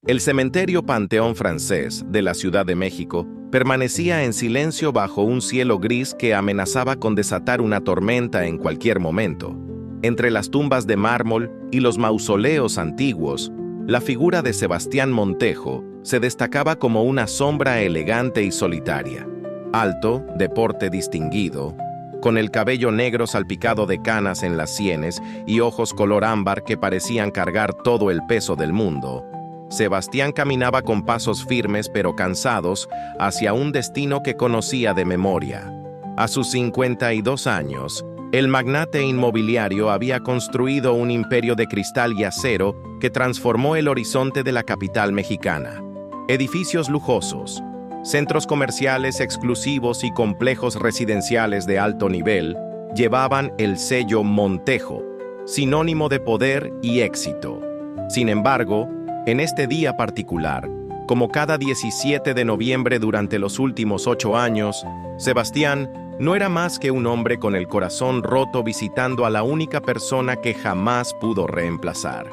El cementerio Panteón Francés de la Ciudad de México permanecía en silencio bajo un cielo gris que amenazaba con desatar una tormenta en cualquier momento. Entre las tumbas de mármol y los mausoleos antiguos, la figura de Sebastián Montejo se destacaba como una sombra elegante y solitaria. Alto, de porte distinguido, con el cabello negro salpicado de canas en las sienes y ojos color ámbar que parecían cargar todo el peso del mundo, Sebastián caminaba con pasos firmes pero cansados hacia un destino que conocía de memoria. A sus 52 años, el magnate inmobiliario había construido un imperio de cristal y acero que transformó el horizonte de la capital mexicana. Edificios lujosos, centros comerciales exclusivos y complejos residenciales de alto nivel llevaban el sello Montejo, sinónimo de poder y éxito. Sin embargo, en este día particular, como cada 17 de noviembre durante los últimos 8 años, Sebastián no era más que un hombre con el corazón roto visitando a la única persona que jamás pudo reemplazar.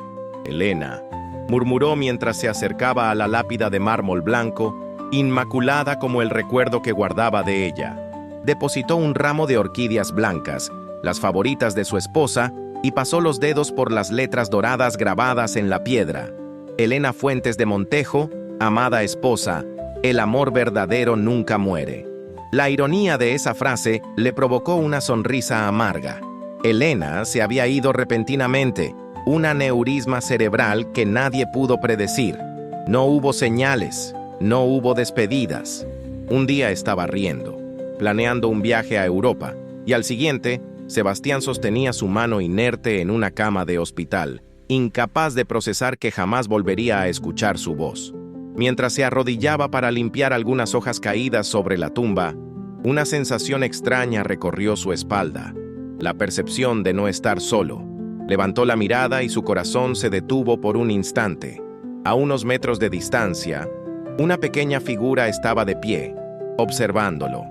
Elena, murmuró mientras se acercaba a la lápida de mármol blanco, inmaculada como el recuerdo que guardaba de ella. Depositó un ramo de orquídeas blancas, las favoritas de su esposa, y pasó los dedos por las letras doradas grabadas en la piedra. Elena Fuentes de Montejo, amada esposa, el amor verdadero nunca muere. La ironía de esa frase le provocó una sonrisa amarga. Elena se había ido repentinamente, un aneurisma cerebral que nadie pudo predecir. No hubo señales, no hubo despedidas. Un día estaba riendo, planeando un viaje a Europa, y al siguiente, Sebastián sostenía su mano inerte en una cama de hospital, incapaz de procesar que jamás volvería a escuchar su voz. Mientras se arrodillaba para limpiar algunas hojas caídas sobre la tumba, una sensación extraña recorrió su espalda, la percepción de no estar solo. Levantó la mirada y su corazón se detuvo por un instante. A unos metros de distancia, una pequeña figura estaba de pie, observándolo.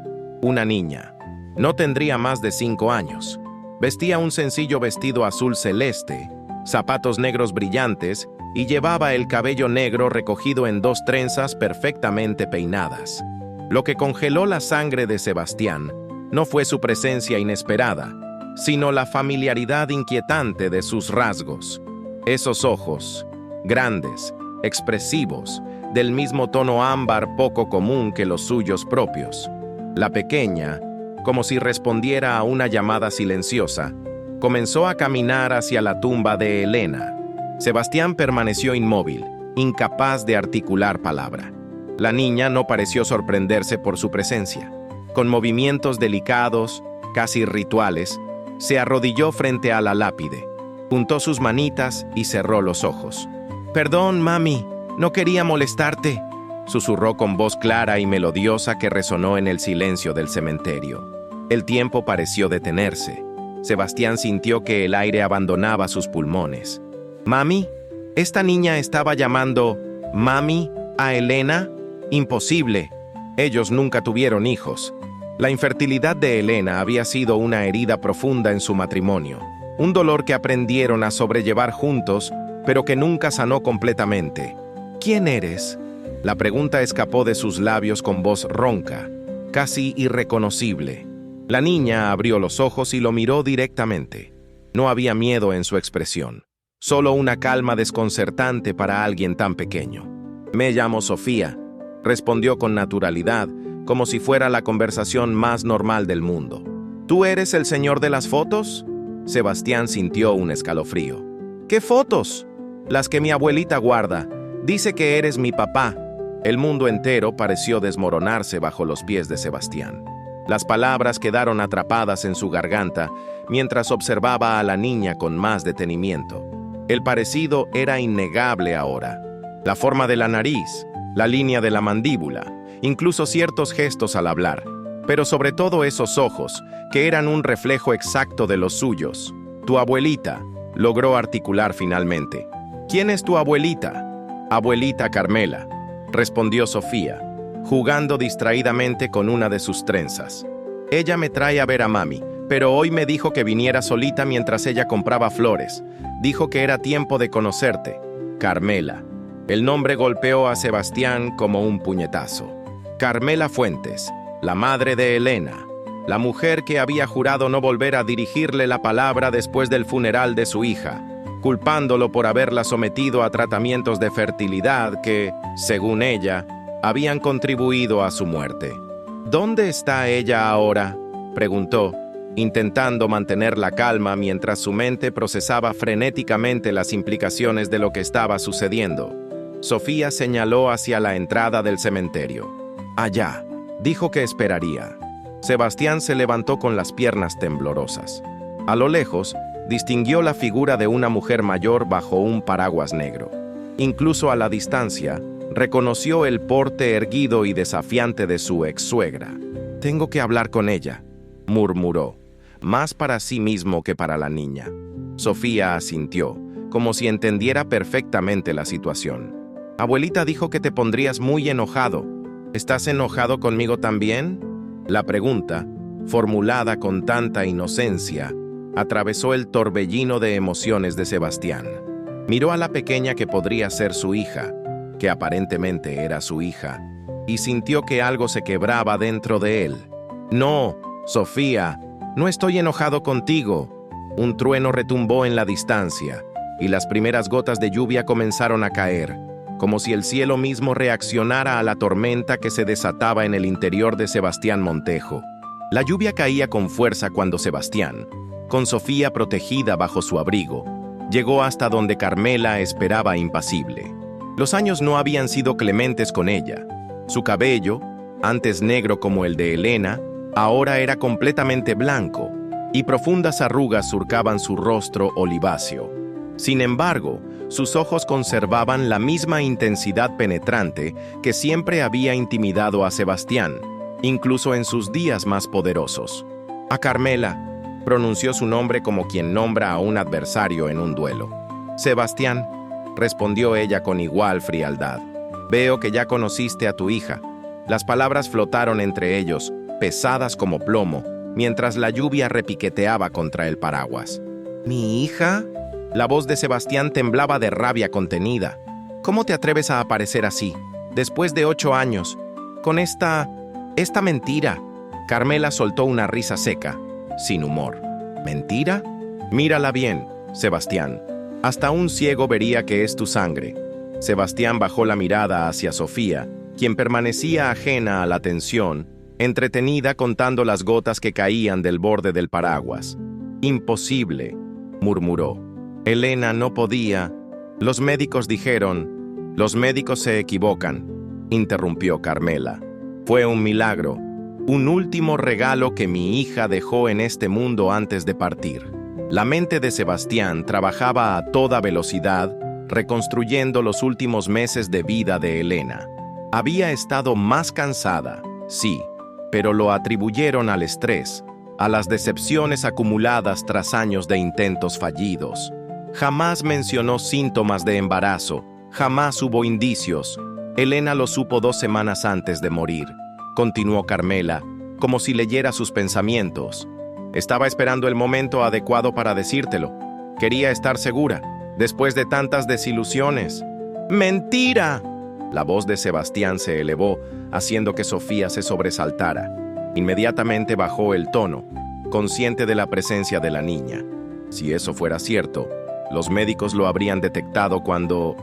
Una niña. No tendría más de 5 años. Vestía un sencillo vestido azul celeste, zapatos negros brillantes y llevaba el cabello negro recogido en 2 trenzas perfectamente peinadas. Lo que congeló la sangre de Sebastián no fue su presencia inesperada, sino la familiaridad inquietante de sus rasgos. Esos ojos, grandes, expresivos, del mismo tono ámbar poco común que los suyos propios. La pequeña, como si respondiera a una llamada silenciosa, comenzó a caminar hacia la tumba de Elena. Sebastián permaneció inmóvil, incapaz de articular palabra. La niña no pareció sorprenderse por su presencia. Con movimientos delicados, casi rituales, se arrodilló frente a la lápide, juntó sus manitas y cerró los ojos. «Perdón, mami, no quería molestarte», susurró con voz clara y melodiosa que resonó en el silencio del cementerio. El tiempo pareció detenerse. Sebastián sintió que el aire abandonaba sus pulmones. «Mami, esta niña estaba llamando mami a Elena. Imposible. Ellos nunca tuvieron hijos». La infertilidad de Elena había sido una herida profunda en su matrimonio, un dolor que aprendieron a sobrellevar juntos, pero que nunca sanó completamente. «¿Quién eres?». La pregunta escapó de sus labios con voz ronca, casi irreconocible. La niña abrió los ojos y lo miró directamente. No había miedo en su expresión, solo una calma desconcertante para alguien tan pequeño. «Me llamo Sofía», respondió con naturalidad, como si fuera la conversación más normal del mundo. «¿Tú eres el señor de las fotos?». Sebastián sintió un escalofrío. «¿Qué fotos?». «Las que mi abuelita guarda. Dice que eres mi papá». El mundo entero pareció desmoronarse bajo los pies de Sebastián. Las palabras quedaron atrapadas en su garganta mientras observaba a la niña con más detenimiento. El parecido era innegable ahora. La forma de la nariz, la línea de la mandíbula, incluso ciertos gestos al hablar, pero sobre todo esos ojos, que eran un reflejo exacto de los suyos. «Tu abuelita», logró articular finalmente. «¿Quién es tu abuelita?». «Abuelita Carmela», respondió Sofía, jugando distraídamente con una de sus trenzas. «Ella me trae a ver a mami, pero hoy me dijo que viniera solita mientras ella compraba flores. Dijo que era tiempo de conocerte». «Carmela». El nombre golpeó a Sebastián como un puñetazo. Carmela Fuentes, la madre de Elena, la mujer que había jurado no volver a dirigirle la palabra después del funeral de su hija, culpándolo por haberla sometido a tratamientos de fertilidad que, según ella, habían contribuido a su muerte. ¿Dónde está ella ahora?, preguntó, intentando mantener la calma mientras su mente procesaba frenéticamente las implicaciones de lo que estaba sucediendo. Sofía señaló hacia la entrada del cementerio. Allá, dijo que esperaría. Sebastián se levantó con las piernas temblorosas. A lo lejos, distinguió la figura de una mujer mayor bajo un paraguas negro. Incluso a la distancia, reconoció el porte erguido y desafiante de su ex-suegra. «Tengo que hablar con ella», murmuró, más para sí mismo que para la niña. Sofía asintió, como si entendiera perfectamente la situación. «Abuelita dijo que te pondrías muy enojado. ¿Estás enojado conmigo también?». La pregunta, formulada con tanta inocencia, atravesó el torbellino de emociones de Sebastián. Miró a la pequeña que podría ser su hija, que aparentemente era su hija, y sintió que algo se quebraba dentro de él. «No, Sofía, no estoy enojado contigo». Un trueno retumbó en la distancia, y las primeras gotas de lluvia comenzaron a caer, como si el cielo mismo reaccionara a la tormenta que se desataba en el interior de Sebastián Montejo. La lluvia caía con fuerza cuando Sebastián, con Sofía protegida bajo su abrigo, llegó hasta donde Carmela esperaba impasible. Los años no habían sido clementes con ella. Su cabello, antes negro como el de Elena, ahora era completamente blanco, y profundas arrugas surcaban su rostro oliváceo. Sin embargo, sus ojos conservaban la misma intensidad penetrante que siempre había intimidado a Sebastián, incluso en sus días más poderosos. «A Carmela», pronunció su nombre como quien nombra a un adversario en un duelo. «Sebastián», respondió ella con igual frialdad. «Veo que ya conociste a tu hija». Las palabras flotaron entre ellos, pesadas como plomo, mientras la lluvia repiqueteaba contra el paraguas. «¿Mi hija?». La voz de Sebastián temblaba de rabia contenida. «¿Cómo te atreves a aparecer así, después de 8 años, con esta mentira?» Carmela soltó una risa seca, sin humor. «¿Mentira? Mírala bien, Sebastián. Hasta un ciego vería que es tu sangre». Sebastián bajó la mirada hacia Sofía, quien permanecía ajena a la tensión, entretenida contando las gotas que caían del borde del paraguas. «Imposible», murmuró. «Elena no podía». «Los médicos dijeron». «Los médicos se equivocan», interrumpió Carmela. «Fue un milagro, un último regalo que mi hija dejó en este mundo antes de partir». La mente de Sebastián trabajaba a toda velocidad, reconstruyendo los últimos meses de vida de Elena. Había estado más cansada, sí, pero lo atribuyeron al estrés, a las decepciones acumuladas tras años de intentos fallidos. Jamás mencionó síntomas de embarazo, jamás hubo indicios. Elena lo supo 2 semanas antes de morir, continuó Carmela, como si leyera sus pensamientos. Estaba esperando el momento adecuado para decírtelo. Quería estar segura, después de tantas desilusiones. ¡Mentira! La voz de Sebastián se elevó, haciendo que Sofía se sobresaltara. Inmediatamente bajó el tono, consciente de la presencia de la niña. Si eso fuera cierto, los médicos lo habrían detectado cuando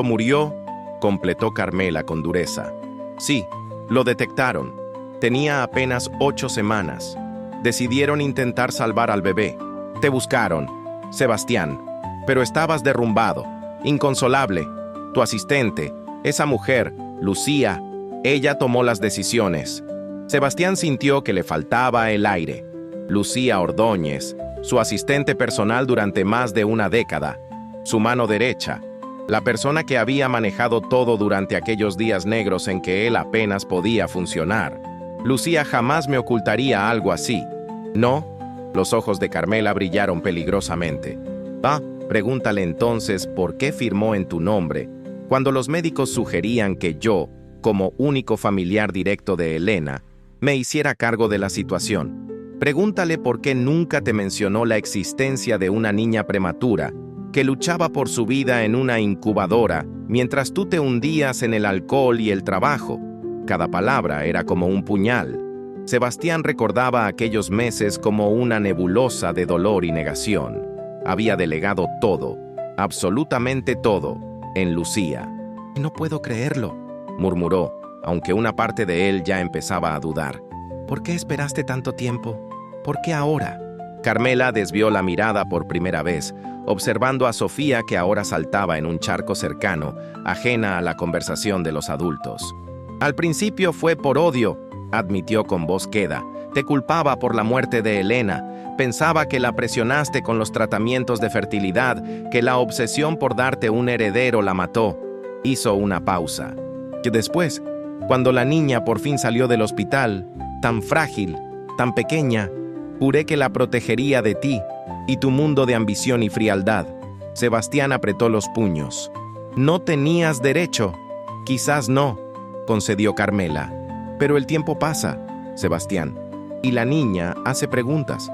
murió, completó Carmela con dureza. Sí, lo detectaron. Tenía apenas 8 semanas. Decidieron intentar salvar al bebé. Te buscaron, Sebastián, pero estabas derrumbado, inconsolable. Tu asistente, esa mujer, Lucía, ella tomó las decisiones. Sebastián sintió que le faltaba el aire. Lucía Ordóñez, su asistente personal durante más de una década, su mano derecha, la persona que había manejado todo durante aquellos días negros en que él apenas podía funcionar. Lucía jamás me ocultaría algo así. ¿No? Los ojos de Carmela brillaron peligrosamente. Pregúntale entonces por qué firmó en tu nombre, cuando los médicos sugerían que yo, como único familiar directo de Elena, me hiciera cargo de la situación. Pregúntale por qué nunca te mencionó la existencia de una niña prematura que luchaba por su vida en una incubadora Mientras tú te hundías en el alcohol y el trabajo, cada palabra era como un puñal. Sebastián recordaba aquellos meses como una nebulosa de dolor y negación. Había delegado todo, absolutamente todo, en Lucía. «No puedo creerlo», murmuró, aunque una parte de él ya empezaba a dudar. «¿Por qué esperaste tanto tiempo? ¿Por qué ahora?» Carmela desvió la mirada por primera vez, observando a Sofía que ahora saltaba en un charco cercano, ajena a la conversación de los adultos. «Al principio fue por odio», admitió con voz queda. «Te culpaba por la muerte de Elena. Pensaba que la presionaste con los tratamientos de fertilidad, que la obsesión por darte un heredero la mató». Hizo una pausa. «Que después, cuando la niña por fin salió del hospital, tan frágil, tan pequeña, juré que la protegería de ti y tu mundo de ambición y frialdad». Sebastián apretó los puños. «No tenías derecho». «Quizás no», concedió Carmela. «Pero el tiempo pasa, Sebastián, y la niña hace preguntas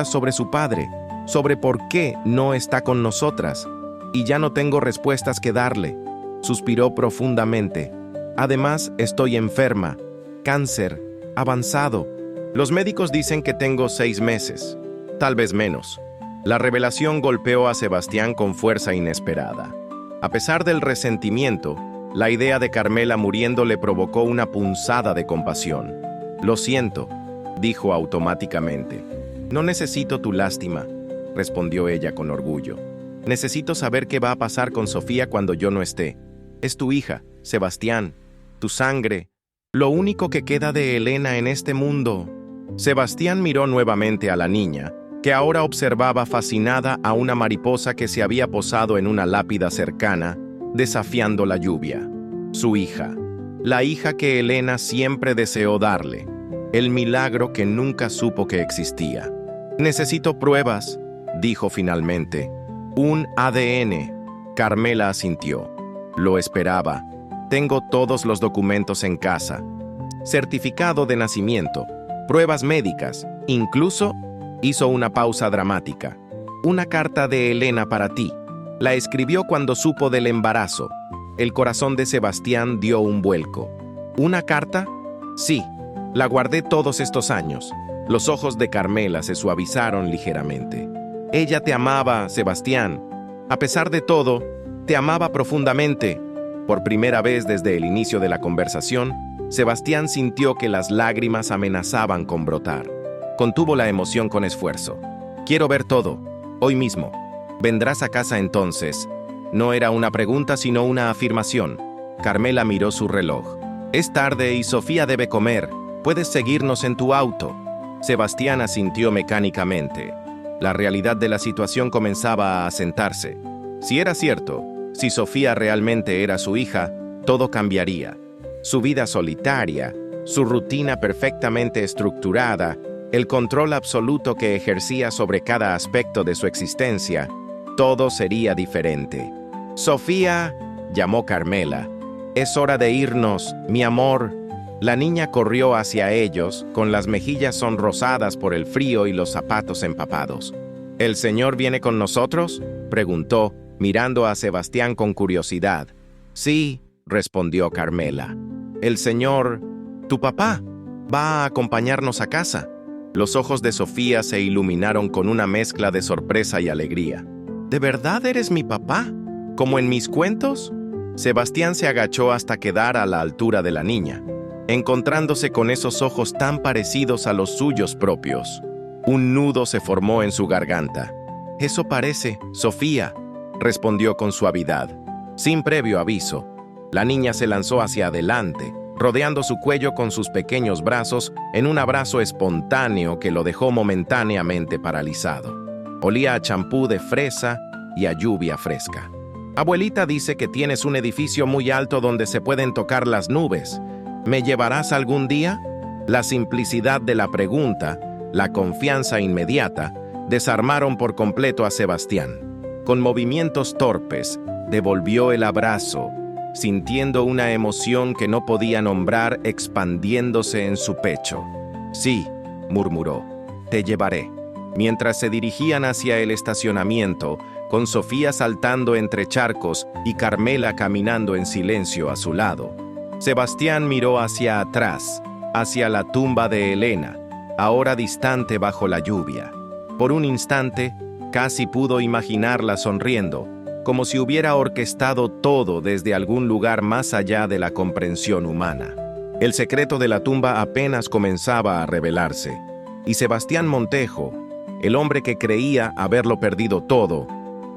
sobre su padre, sobre por qué no está con nosotras, y ya no tengo respuestas que darle». Suspiró profundamente. «Además, estoy enferma, cáncer, avanzado. Los médicos dicen que tengo 6 meses, tal vez menos». La revelación golpeó a Sebastián con fuerza inesperada. A pesar del resentimiento, la idea de Carmela muriendo le provocó una punzada de compasión. «Lo siento», dijo automáticamente. «No necesito tu lástima», respondió ella con orgullo. «Necesito saber qué va a pasar con Sofía cuando yo no esté. Es tu hija, Sebastián, tu sangre, lo único que queda de Elena en este mundo». Sebastián miró nuevamente a la niña, que ahora observaba fascinada a una mariposa que se había posado en una lápida cercana, desafiando la lluvia. Su hija, la hija que Elena siempre deseó darle, el milagro que nunca supo que existía. «Necesito pruebas», dijo finalmente. «Un ADN». Carmela asintió. «Lo esperaba. Tengo todos los documentos en casa. Certificado de nacimiento, pruebas médicas, incluso…» Hizo una pausa dramática. «Una carta de Elena para ti. La escribió cuando supo del embarazo». El corazón de Sebastián dio un vuelco. «¿Una carta?» «Sí. La guardé todos estos años». Los ojos de Carmela se suavizaron ligeramente. «Ella te amaba, Sebastián. A pesar de todo, te amaba profundamente». Por primera vez desde el inicio de la conversación, Sebastián sintió que las lágrimas amenazaban con brotar. Contuvo la emoción con esfuerzo. «Quiero ver todo, hoy mismo. ¿Vendrás a casa entonces?» No era una pregunta, sino una afirmación. Carmela miró su reloj. «Es tarde y Sofía debe comer. Puedes seguirnos en tu auto». Sebastián asintió mecánicamente. La realidad de la situación comenzaba a asentarse. Si era cierto, si Sofía realmente era su hija, todo cambiaría. Su vida solitaria, su rutina perfectamente estructurada, el control absoluto que ejercía sobre cada aspecto de su existencia, todo sería diferente. «Sofía», llamó Carmela. «Es hora de irnos, mi amor». La niña corrió hacia ellos, con las mejillas sonrosadas por el frío y los zapatos empapados. «¿El señor viene con nosotros?», preguntó, mirando a Sebastián con curiosidad. «Sí», respondió Carmela. «El señor, tu papá, va a acompañarnos a casa». Los ojos de Sofía se iluminaron con una mezcla de sorpresa y alegría. «¿De verdad eres mi papá? ¿Como en mis cuentos?». Sebastián se agachó hasta quedar a la altura de la niña, encontrándose con esos ojos tan parecidos a los suyos propios. Un nudo se formó en su garganta. «Eso parece, Sofía», respondió con suavidad. Sin previo aviso, la niña se lanzó hacia adelante, rodeando su cuello con sus pequeños brazos en un abrazo espontáneo que lo dejó momentáneamente paralizado. Olía a champú de fresa y a lluvia fresca. «Abuelita dice que tienes un edificio muy alto donde se pueden tocar las nubes. ¿Me llevarás algún día?». La simplicidad de la pregunta, la confianza inmediata, desarmaron por completo a Sebastián. Con movimientos torpes, devolvió el abrazo, sintiendo una emoción que no podía nombrar expandiéndose en su pecho. «Sí», murmuró, «te llevaré». Mientras se dirigían hacia el estacionamiento, con Sofía saltando entre charcos y Carmela caminando en silencio a su lado. Sebastián miró hacia atrás, hacia la tumba de Elena, ahora distante bajo la lluvia. Por un instante, casi pudo imaginarla sonriendo, como si hubiera orquestado todo desde algún lugar más allá de la comprensión humana. El secreto de la tumba apenas comenzaba a revelarse, y Sebastián Montejo, el hombre que creía haberlo perdido todo,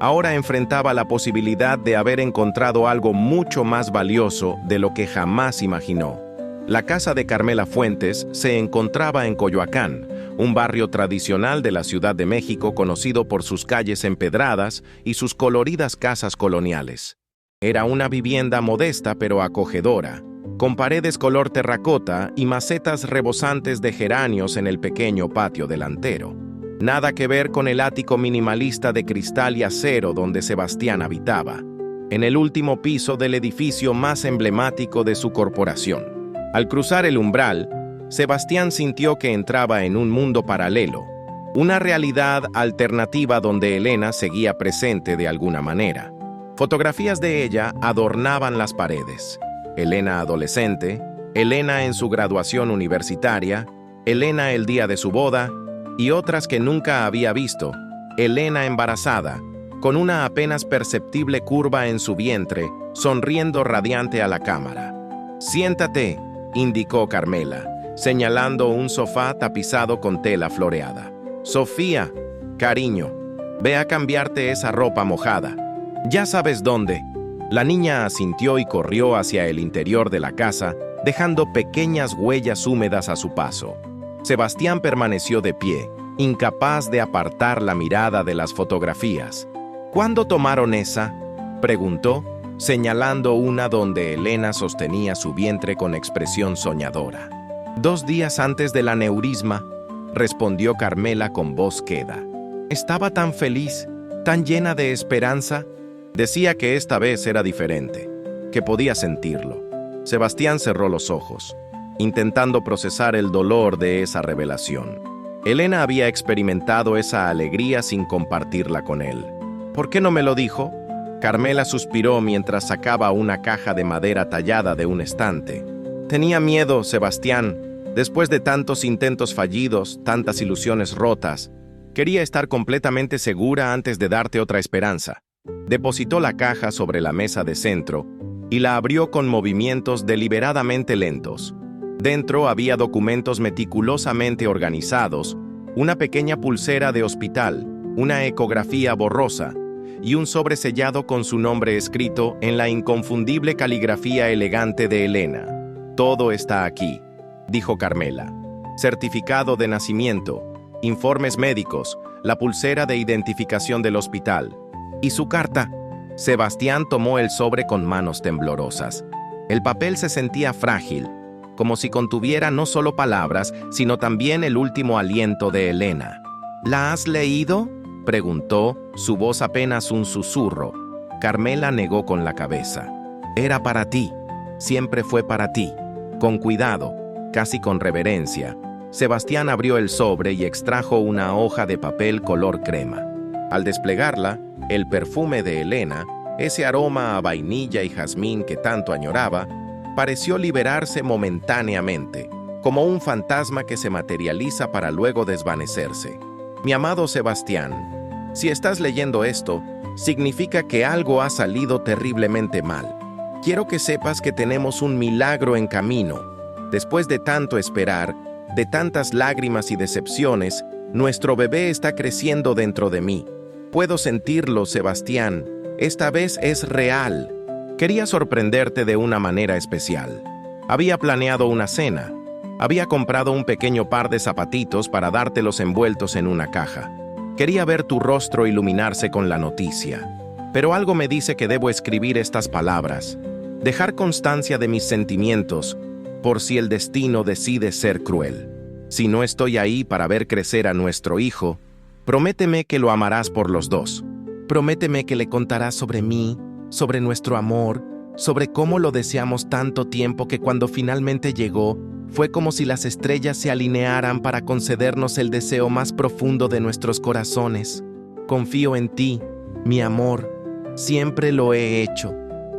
ahora enfrentaba la posibilidad de haber encontrado algo mucho más valioso de lo que jamás imaginó. La casa de Carmela Fuentes se encontraba en Coyoacán, un barrio tradicional de la Ciudad de México conocido por sus calles empedradas y sus coloridas casas coloniales. Era una vivienda modesta pero acogedora, con paredes color terracota y macetas rebosantes de geranios en el pequeño patio delantero. Nada que ver con el ático minimalista de cristal y acero donde Sebastián habitaba, en el último piso del edificio más emblemático de su corporación. Al cruzar el umbral, Sebastián sintió que entraba en un mundo paralelo, una realidad alternativa donde Elena seguía presente de alguna manera. Fotografías de ella adornaban las paredes. Elena adolescente, Elena en su graduación universitaria, Elena el día de su boda, y otras que nunca había visto, Elena embarazada, con una apenas perceptible curva en su vientre, sonriendo radiante a la cámara. «Siéntate», indicó Carmela, señalando un sofá tapizado con tela floreada. «Sofía, cariño, ve a cambiarte esa ropa mojada. Ya sabes dónde». La niña asintió y corrió hacia el interior de la casa, dejando pequeñas huellas húmedas a su paso. Sebastián permaneció de pie, incapaz de apartar la mirada de las fotografías. «¿Cuándo tomaron esa?», preguntó, señalando una donde Elena sostenía su vientre con expresión soñadora. «2 días antes del aneurisma», respondió Carmela con voz queda. «Estaba tan feliz, tan llena de esperanza». Decía que esta vez era diferente, que podía sentirlo. Sebastián cerró los ojos, intentando procesar el dolor de esa revelación. Elena había experimentado esa alegría sin compartirla con él. «¿Por qué no me lo dijo?», Carmela suspiró mientras sacaba una caja de madera tallada de un estante. «Tenía miedo, Sebastián. Después de tantos intentos fallidos, tantas ilusiones rotas, quería estar completamente segura antes de darte otra esperanza». Depositó la caja sobre la mesa de centro y la abrió con movimientos deliberadamente lentos. Dentro había documentos meticulosamente organizados, una pequeña pulsera de hospital, una ecografía borrosa y un sobre sellado con su nombre escrito en la inconfundible caligrafía elegante de Elena. «Todo está aquí», dijo Carmela. «Certificado de nacimiento, informes médicos, la pulsera de identificación del hospital. ¿Y su carta?». Sebastián tomó el sobre con manos temblorosas. El papel se sentía frágil, como si contuviera no solo palabras, sino también el último aliento de Elena. «¿La has leído?», preguntó, su voz apenas un susurro. Carmela negó con la cabeza. «Era para ti, siempre fue para ti». Con cuidado, casi con reverencia, Sebastián abrió el sobre y extrajo una hoja de papel color crema. Al desplegarla, el perfume de Elena, ese aroma a vainilla y jazmín que tanto añoraba, pareció liberarse momentáneamente, como un fantasma que se materializa para luego desvanecerse. «Mi amado Sebastián, si estás leyendo esto, significa que algo ha salido terriblemente mal. Quiero que sepas que tenemos un milagro en camino. Después de tanto esperar, de tantas lágrimas y decepciones, nuestro bebé está creciendo dentro de mí. Puedo sentirlo, Sebastián. Esta vez es real». Quería sorprenderte de una manera especial. Había planeado una cena. Había comprado un pequeño par de zapatitos para dártelos envueltos en una caja. Quería ver tu rostro iluminarse con la noticia. Pero algo me dice que debo escribir estas palabras. Dejar constancia de mis sentimientos, por si el destino decide ser cruel. Si no estoy ahí para ver crecer a nuestro hijo, prométeme que lo amarás por los dos. Prométeme que le contarás sobre mí, sobre nuestro amor, sobre cómo lo deseamos tanto tiempo que cuando finalmente llegó, fue como si las estrellas se alinearan para concedernos el deseo más profundo de nuestros corazones. Confío en ti, Mi amor, siempre lo he hecho.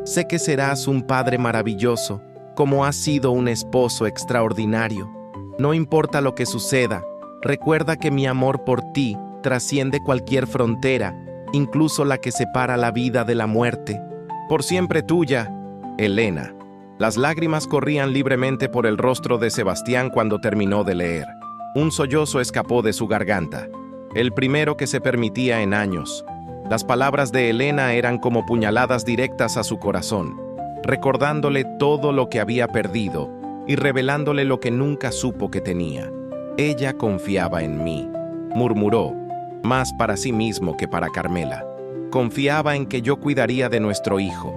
Sé que serás un padre maravilloso, como has sido un esposo extraordinario. No importa lo que suceda, recuerda que mi amor por ti trasciende cualquier frontera, incluso la que separa la vida de la muerte. Por siempre tuya, Elena. Las lágrimas corrían libremente por el rostro de Sebastián cuando terminó de leer. Un sollozo escapó de su garganta, el primero que se permitía en años. Las palabras de Elena eran como puñaladas directas a su corazón, recordándole todo lo que había perdido y revelándole lo que nunca supo que tenía. Ella confiaba en mí, murmuró, más para sí mismo que para Carmela. Confiaba en que yo cuidaría de nuestro hijo.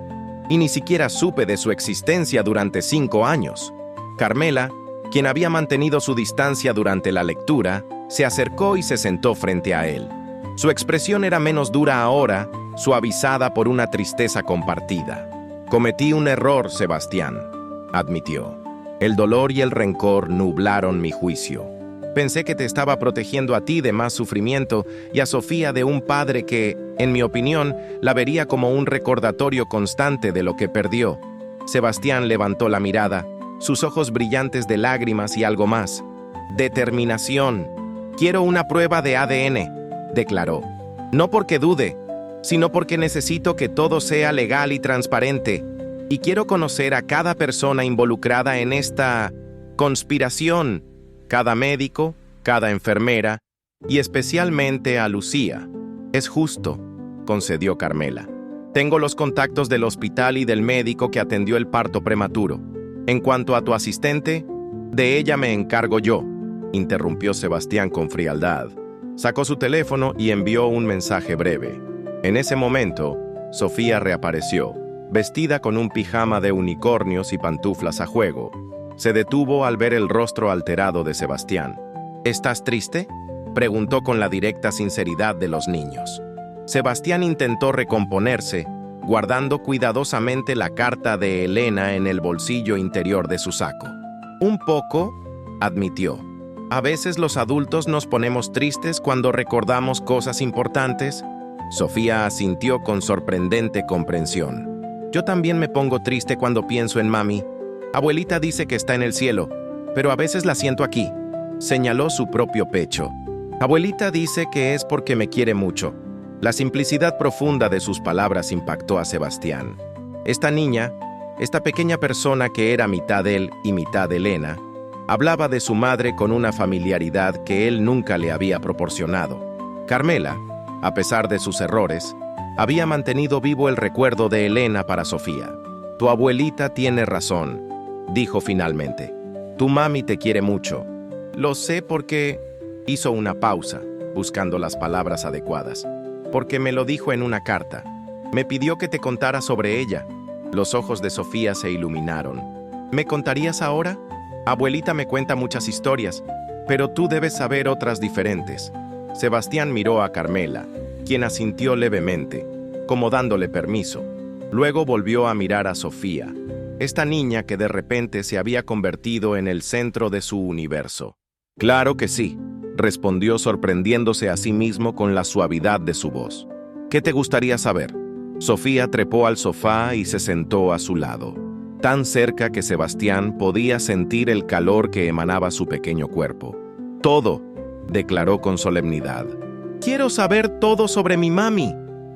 Y ni siquiera supe de su existencia durante 5 años. Carmela, quien había mantenido su distancia durante la lectura, se acercó y se sentó frente a él. Su expresión era menos dura ahora, suavizada por una tristeza compartida. Cometí un error, Sebastián, admitió. El dolor y el rencor nublaron mi juicio. Pensé que te estaba protegiendo a ti de más sufrimiento y a Sofía de un padre que, en mi opinión, la vería como un recordatorio constante de lo que perdió. Sebastián levantó la mirada, sus ojos brillantes de lágrimas y algo más. Determinación. Quiero una prueba de ADN, declaró. No porque dude, sino porque necesito que todo sea legal y transparente. Y quiero conocer a cada persona involucrada en esta conspiración. Cada médico, cada enfermera, y especialmente a Lucía. Es justo, concedió Carmela. Tengo los contactos del hospital y del médico que atendió el parto prematuro. En cuanto a tu asistente, de ella me encargo yo, interrumpió Sebastián con frialdad. Sacó su teléfono y envió un mensaje breve. En ese momento, Sofía reapareció, vestida con un pijama de unicornios y pantuflas a juego. Se detuvo al ver el rostro alterado de Sebastián. ¿Estás triste?, preguntó con la directa sinceridad de los niños. Sebastián intentó recomponerse, guardando cuidadosamente la carta de Elena en el bolsillo interior de su saco. Un poco, admitió. A veces los adultos nos ponemos tristes cuando recordamos cosas importantes. Sofía asintió con sorprendente comprensión. Yo también me pongo triste cuando pienso en mami. Abuelita dice que está en el cielo, pero a veces la siento aquí. Señaló su propio pecho. Abuelita dice que es porque me quiere mucho. La simplicidad profunda de sus palabras impactó a Sebastián. Esta niña, esta pequeña persona que era mitad él y mitad Elena, hablaba de su madre con una familiaridad que él nunca le había proporcionado. Carmela, a pesar de sus errores, había mantenido vivo el recuerdo de Elena para Sofía. Tu abuelita tiene razón, dijo finalmente. Tu mami te quiere mucho. Lo sé porque... Hizo una pausa, buscando las palabras adecuadas. Porque me lo dijo en una carta. Me pidió que te contara sobre ella. Los ojos de Sofía se iluminaron. ¿Me contarías ahora? Abuelita me cuenta muchas historias, pero tú debes saber otras diferentes. Sebastián miró a Carmela, quien asintió levemente, como dándole permiso. Luego volvió a mirar a Sofía, esta niña que de repente se había convertido en el centro de su universo. Claro que sí, respondió sorprendiéndose a sí mismo con la suavidad de su voz. ¿Qué te gustaría saber? Sofía trepó al sofá y se sentó a su lado, tan cerca que Sebastián podía sentir el calor que emanaba su pequeño cuerpo. Todo, declaró con solemnidad. Quiero saber todo sobre mi mami.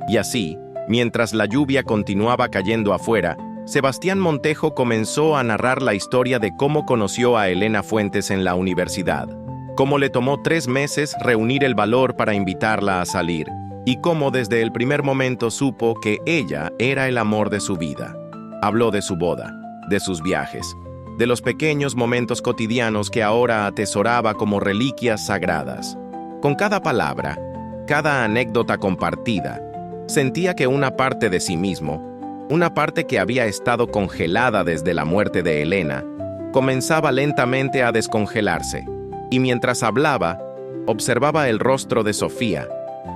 Y así, mientras la lluvia continuaba cayendo afuera, Sebastián Montejo comenzó a narrar la historia de cómo conoció a Elena Fuentes en la universidad, cómo le tomó 3 meses reunir el valor para invitarla a salir, y cómo desde el primer momento supo que ella era el amor de su vida. Habló de su boda, de sus viajes, de los pequeños momentos cotidianos que ahora atesoraba como reliquias sagradas. Con cada palabra, cada anécdota compartida, sentía que una parte de sí mismo, una parte que había estado congelada desde la muerte de Elena, comenzaba lentamente a descongelarse, y mientras hablaba, observaba el rostro de Sofía,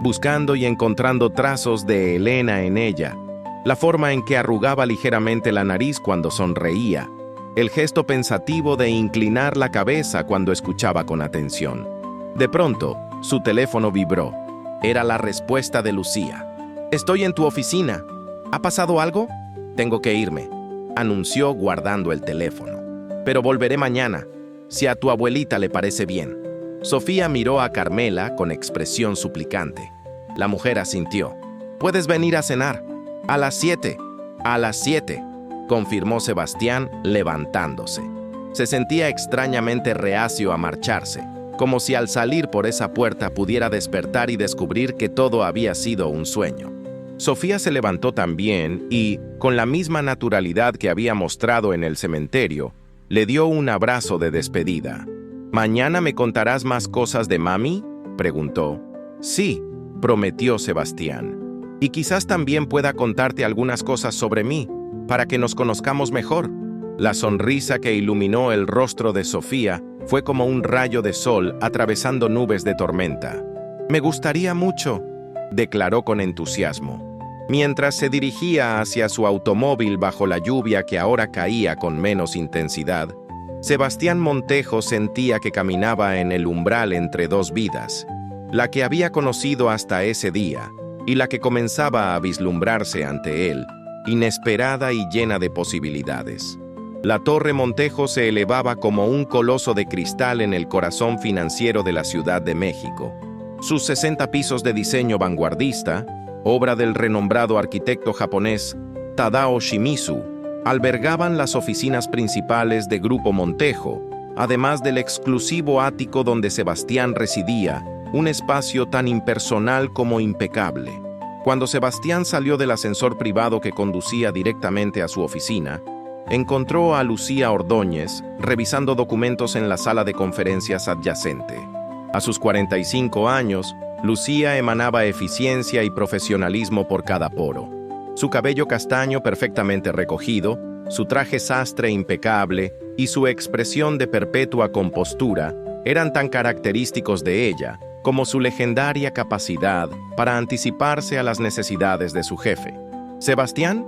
buscando y encontrando trazos de Elena en ella, la forma en que arrugaba ligeramente la nariz cuando sonreía, el gesto pensativo de inclinar la cabeza cuando escuchaba con atención. De pronto, su teléfono vibró. Era la respuesta de Lucía. Estoy en tu oficina. ¿Ha pasado algo? Tengo que irme, anunció guardando el teléfono. Pero volveré mañana, si a tu abuelita le parece bien. Sofía miró a Carmela con expresión suplicante. La mujer asintió. Puedes venir a cenar. A las 7. A las 7, confirmó Sebastián levantándose. Se sentía extrañamente reacio a marcharse, como si al salir por esa puerta pudiera despertar y descubrir que todo había sido un sueño. Sofía se levantó también y, con la misma naturalidad que había mostrado en el cementerio, le dio un abrazo de despedida. ¿Mañana me contarás más cosas de mami?, preguntó. Sí, prometió Sebastián. Y quizás también pueda contarte algunas cosas sobre mí, para que nos conozcamos mejor. La sonrisa que iluminó el rostro de Sofía fue como un rayo de sol atravesando nubes de tormenta. Me gustaría mucho, declaró con entusiasmo. Mientras se dirigía hacia su automóvil bajo la lluvia que ahora caía con menos intensidad, Sebastián Montejo sentía que caminaba en el umbral entre dos vidas, la que había conocido hasta ese día y la que comenzaba a vislumbrarse ante él, inesperada y llena de posibilidades. La Torre Montejo se elevaba como un coloso de cristal en el corazón financiero de la Ciudad de México. Sus 60 pisos de diseño vanguardista, obra del renombrado arquitecto japonés Tadao Shimizu, albergaban las oficinas principales de Grupo Montejo, además del exclusivo ático donde Sebastián residía, un espacio tan impersonal como impecable. Cuando Sebastián salió del ascensor privado que conducía directamente a su oficina, encontró a Lucía Ordóñez revisando documentos en la sala de conferencias adyacente. A sus 45 años, Lucía emanaba eficiencia y profesionalismo por cada poro. Su cabello castaño perfectamente recogido, su traje sastre impecable y su expresión de perpetua compostura eran tan característicos de ella como su legendaria capacidad para anticiparse a las necesidades de su jefe. «¿Sebastián?»,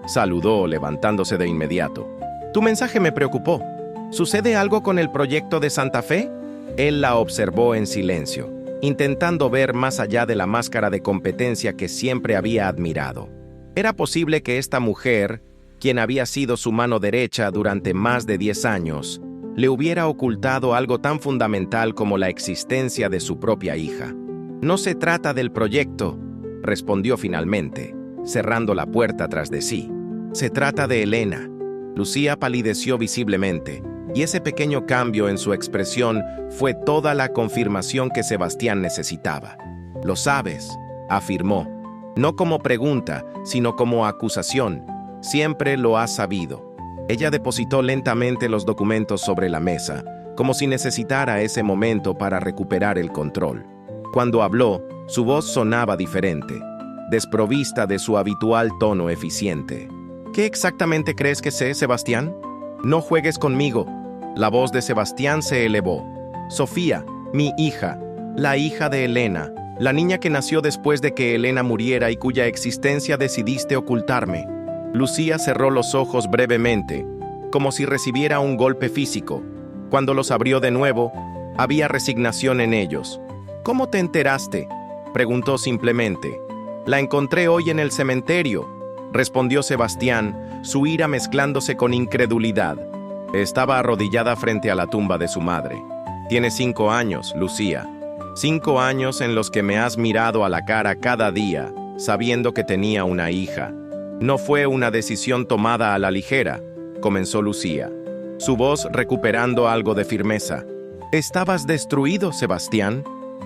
saludó levantándose de inmediato. «Tu mensaje me preocupó. ¿Sucede algo con el proyecto de Santa Fe?». Él la observó en silencio, intentando ver más allá de la máscara de competencia que siempre había admirado. Era posible que esta mujer, quien había sido su mano derecha durante más de 10 años, le hubiera ocultado algo tan fundamental como la existencia de su propia hija. «No se trata del proyecto», respondió finalmente, cerrando la puerta tras de sí. «Se trata de Elena». Lucía palideció visiblemente, y ese pequeño cambio en su expresión fue toda la confirmación que Sebastián necesitaba. «Lo sabes», afirmó. No como pregunta, sino como acusación. Siempre lo has sabido. Ella depositó lentamente los documentos sobre la mesa, como si necesitara ese momento para recuperar el control. Cuando habló, su voz sonaba diferente, desprovista de su habitual tono eficiente. «¿Qué exactamente crees que sé, Sebastián? No juegues conmigo». La voz de Sebastián se elevó. «Sofía, mi hija, la hija de Elena, la niña que nació después de que Elena muriera y cuya existencia decidiste ocultarme». Lucía cerró los ojos brevemente, como si recibiera un golpe físico. Cuando los abrió de nuevo, había resignación en ellos. «¿Cómo te enteraste?», preguntó simplemente. «La encontré hoy en el cementerio», respondió Sebastián, su ira mezclándose con incredulidad. Estaba arrodillada frente a la tumba de su madre. «Tienes 5 años, Lucía. 5 años en los que me has mirado a la cara cada día, sabiendo que tenía una hija. No fue una decisión tomada a la ligera», comenzó Lucía, su voz recuperando algo de firmeza. «Estabas destruido, Sebastián,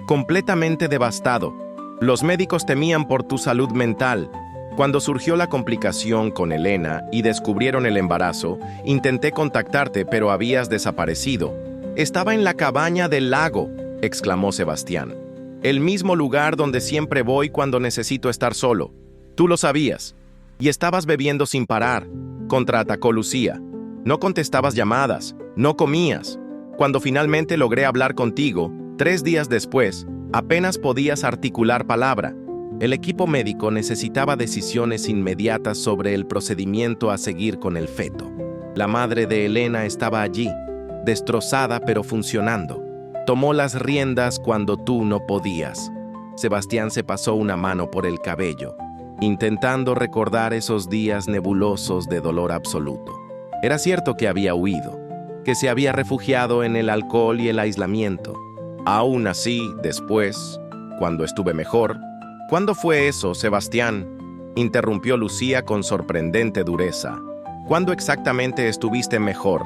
completamente devastado. Los médicos temían por tu salud mental. Cuando surgió la complicación con Elena y descubrieron el embarazo, intenté contactarte, pero habías desaparecido. Estaba en la cabaña del lago», exclamó Sebastián. «El mismo lugar donde siempre voy cuando necesito estar solo. Tú lo sabías. Y estabas bebiendo sin parar», contraatacó Lucía. «No contestabas llamadas, no comías. Cuando finalmente logré hablar contigo, 3 días después, apenas podías articular palabra. El equipo médico necesitaba decisiones inmediatas sobre el procedimiento a seguir con el feto. La madre de Elena estaba allí, destrozada pero funcionando. Tomó las riendas cuando tú no podías». Sebastián se pasó una mano por el cabello. intentando recordar esos días nebulosos de dolor absoluto. Era cierto que había huido, que se había refugiado en el alcohol y el aislamiento. Aún así, después, cuando estuve mejor... ¿Cuándo fue eso, Sebastián?, interrumpió Lucía con sorprendente dureza. ¿Cuándo exactamente estuviste mejor?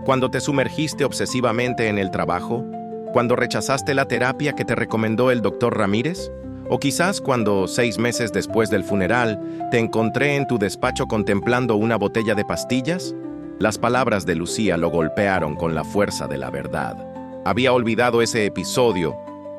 ¿Cuándo te sumergiste obsesivamente en el trabajo? ¿Cuándo rechazaste la terapia que te recomendó el doctor Ramírez? ¿O quizás cuando, 6 meses después del funeral, te encontré en tu despacho contemplando una botella de pastillas? Las palabras de Lucía lo golpearon con la fuerza de la verdad. Había olvidado ese episodio,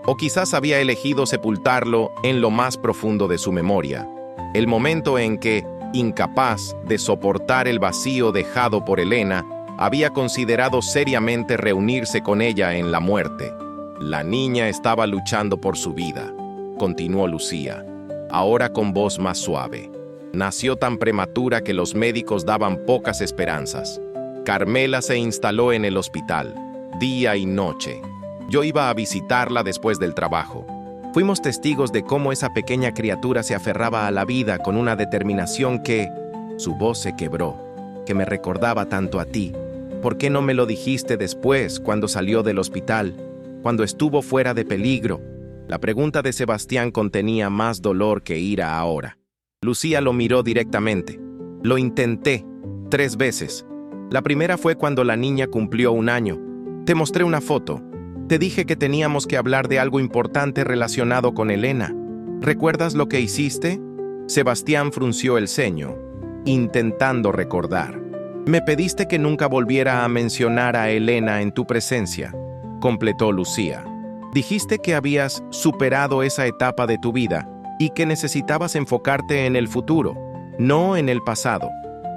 o quizás había elegido sepultarlo en lo más profundo de su memoria. El momento en que, incapaz de soportar el vacío dejado por Elena, había considerado seriamente reunirse con ella en la muerte. La niña estaba luchando por su vida, continuó Lucía, ahora con voz más suave. Nació tan prematura que los médicos daban pocas esperanzas. Carmela se instaló en el hospital, día y noche. Yo iba a visitarla después del trabajo. Fuimos testigos de cómo esa pequeña criatura se aferraba a la vida con una determinación que... Su voz se quebró, que me recordaba tanto a ti. ¿Por qué no me lo dijiste después, cuando salió del hospital, cuando estuvo fuera de peligro? La pregunta de Sebastián contenía más dolor que ira ahora. Lucía lo miró directamente. Lo intenté, 3 veces. La primera fue cuando la niña cumplió 1 año. Te mostré una foto. Te dije que teníamos que hablar de algo importante relacionado con Elena. ¿Recuerdas lo que hiciste? Sebastián frunció el ceño, intentando recordar. Me pediste que nunca volviera a mencionar a Elena en tu presencia, completó Lucía. Dijiste que habías superado esa etapa de tu vida y que necesitabas enfocarte en el futuro, no en el pasado.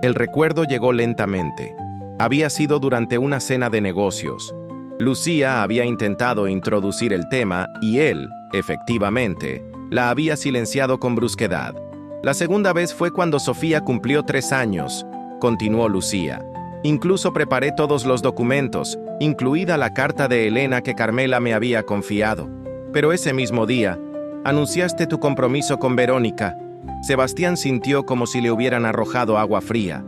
El recuerdo llegó lentamente. Había sido durante una cena de negocios. Lucía había intentado introducir el tema y él, efectivamente, la había silenciado con brusquedad. La segunda vez fue cuando Sofía cumplió 3 años, continuó Lucía. Incluso preparé todos los documentos, incluida la carta de Elena que Carmela me había confiado. Pero ese mismo día, anunciaste tu compromiso con Verónica. Sebastián sintió como si le hubieran arrojado agua fría.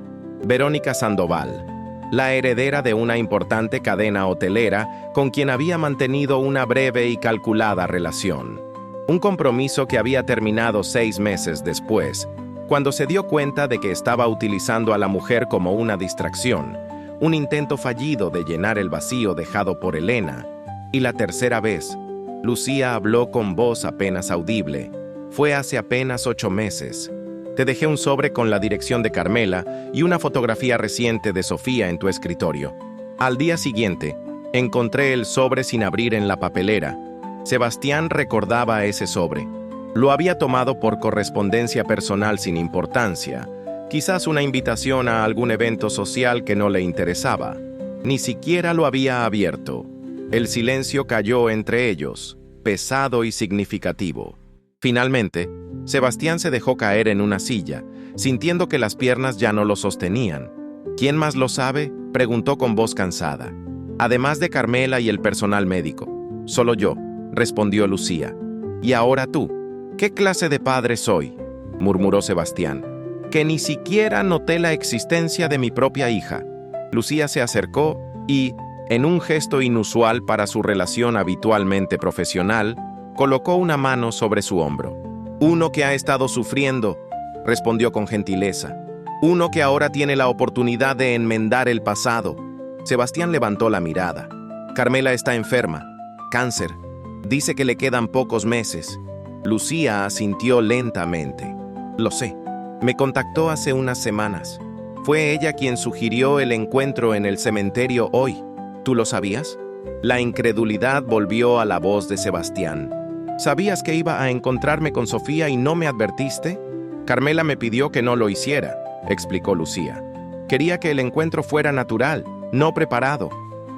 Verónica Sandoval, la heredera de una importante cadena hotelera con quien había mantenido una breve y calculada relación. Un compromiso que había terminado 6 meses después, cuando se dio cuenta de que estaba utilizando a la mujer como una distracción, un intento fallido de llenar el vacío dejado por Elena. Y la tercera vez, Lucía habló con voz apenas audible. Fue hace apenas 8 meses. Te dejé un sobre con la dirección de Carmela y una fotografía reciente de Sofía en tu escritorio. Al día siguiente, encontré el sobre sin abrir en la papelera. Sebastián recordaba ese sobre. Lo había tomado por correspondencia personal sin importancia, quizás una invitación a algún evento social que no le interesaba. Ni siquiera lo había abierto. El silencio cayó entre ellos, pesado y significativo. Finalmente, Sebastián se dejó caer en una silla, sintiendo que las piernas ya no lo sostenían. ¿Quién más lo sabe?, preguntó con voz cansada. Además de Carmela y el personal médico. Solo yo, respondió Lucía. ¿Y ahora tú? ¿Qué clase de padre soy?, murmuró Sebastián. Que ni siquiera noté la existencia de mi propia hija. Lucía se acercó y, en un gesto inusual para su relación habitualmente profesional, colocó una mano sobre su hombro. Uno que ha estado sufriendo, respondió con gentileza. Uno que ahora tiene la oportunidad de enmendar el pasado. Sebastián levantó la mirada. Carmela está enferma. Cáncer. Dice que le quedan pocos meses. Lucía asintió lentamente. Lo sé. Me contactó hace unas semanas. Fue ella quien sugirió el encuentro en el cementerio hoy. ¿Tú lo sabías? La incredulidad volvió a la voz de Sebastián. ¿Sabías que iba a encontrarme con Sofía y no me advertiste? Carmela me pidió que no lo hiciera, explicó Lucía. Quería que el encuentro fuera natural, no preparado.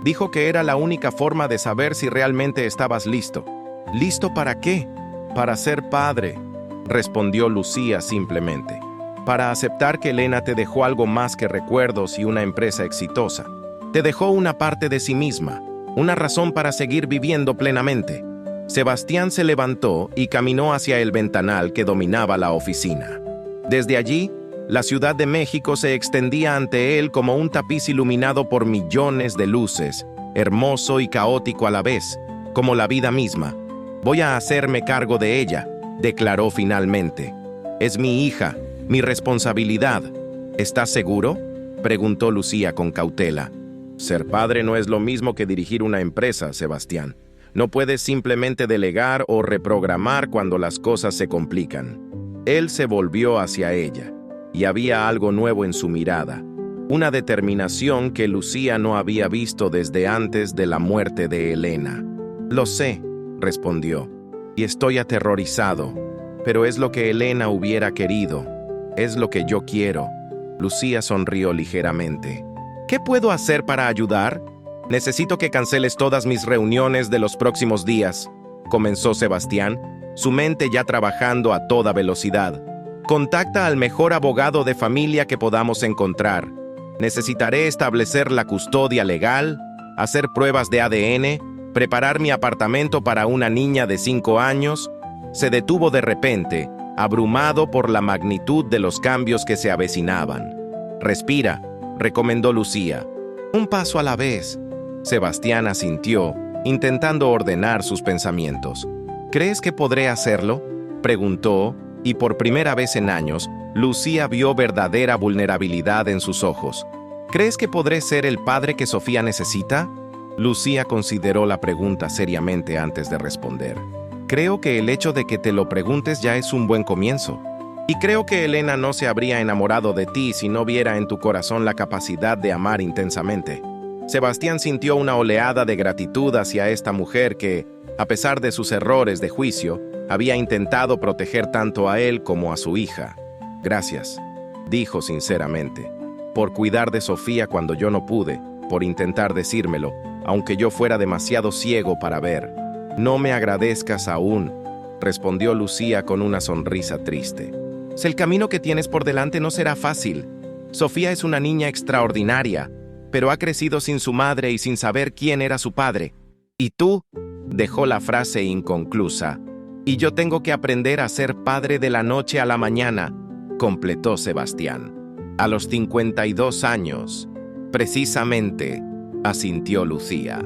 Dijo que era la única forma de saber si realmente estabas listo. ¿Listo para qué? Para ser padre, respondió Lucía simplemente. Para aceptar que Elena te dejó algo más que recuerdos y una empresa exitosa. Te dejó una parte de sí misma, una razón para seguir viviendo plenamente. Sebastián se levantó y caminó hacia el ventanal que dominaba la oficina. Desde allí, la Ciudad de México se extendía ante él como un tapiz iluminado por millones de luces, hermoso y caótico a la vez, como la vida misma. «Voy a hacerme cargo de ella», declaró finalmente. «Es mi hija, mi responsabilidad». «¿Estás seguro?», preguntó Lucía con cautela. «Ser padre no es lo mismo que dirigir una empresa, Sebastián. No puedes simplemente delegar o reprogramar cuando las cosas se complican». Él se volvió hacia ella, y había algo nuevo en su mirada, una determinación que Lucía no había visto desde antes de la muerte de Elena. «Lo sé», respondió, «y estoy aterrorizado, pero es lo que Elena hubiera querido, es lo que yo quiero». Lucía sonrió ligeramente. «¿Qué puedo hacer para ayudar? Necesito que canceles todas mis reuniones de los próximos días», comenzó Sebastián, su mente ya trabajando a toda velocidad. «Contacta al mejor abogado de familia que podamos encontrar. Necesitaré establecer la custodia legal, hacer pruebas de ADN, preparar mi apartamento para una niña de 5 años». Se detuvo de repente, abrumado por la magnitud de los cambios que se avecinaban. «Respira», recomendó Lucía. «Un paso a la vez». Sebastián asintió, intentando ordenar sus pensamientos. «¿Crees que podré hacerlo?», preguntó, y por primera vez en años, Lucía vio verdadera vulnerabilidad en sus ojos. «¿Crees que podré ser el padre que Sofía necesita?». Lucía consideró la pregunta seriamente antes de responder. «Creo que el hecho de que te lo preguntes ya es un buen comienzo. Y creo que Elena no se habría enamorado de ti si no viera en tu corazón la capacidad de amar intensamente». Sebastián sintió una oleada de gratitud hacia esta mujer que, a pesar de sus errores de juicio, había intentado proteger tanto a él como a su hija. «Gracias», dijo sinceramente, «por cuidar de Sofía cuando yo no pude, por intentar decírmelo, aunque yo fuera demasiado ciego para ver». «No me agradezcas aún», respondió Lucía con una sonrisa triste. «El camino que tienes por delante no será fácil. Sofía es una niña extraordinaria, pero ha crecido sin su madre y sin saber quién era su padre. Y tú», dejó la frase inconclusa, «y yo tengo que aprender a ser padre de la noche a la mañana», completó Sebastián. «A los 52 años. Precisamente», asintió Lucía.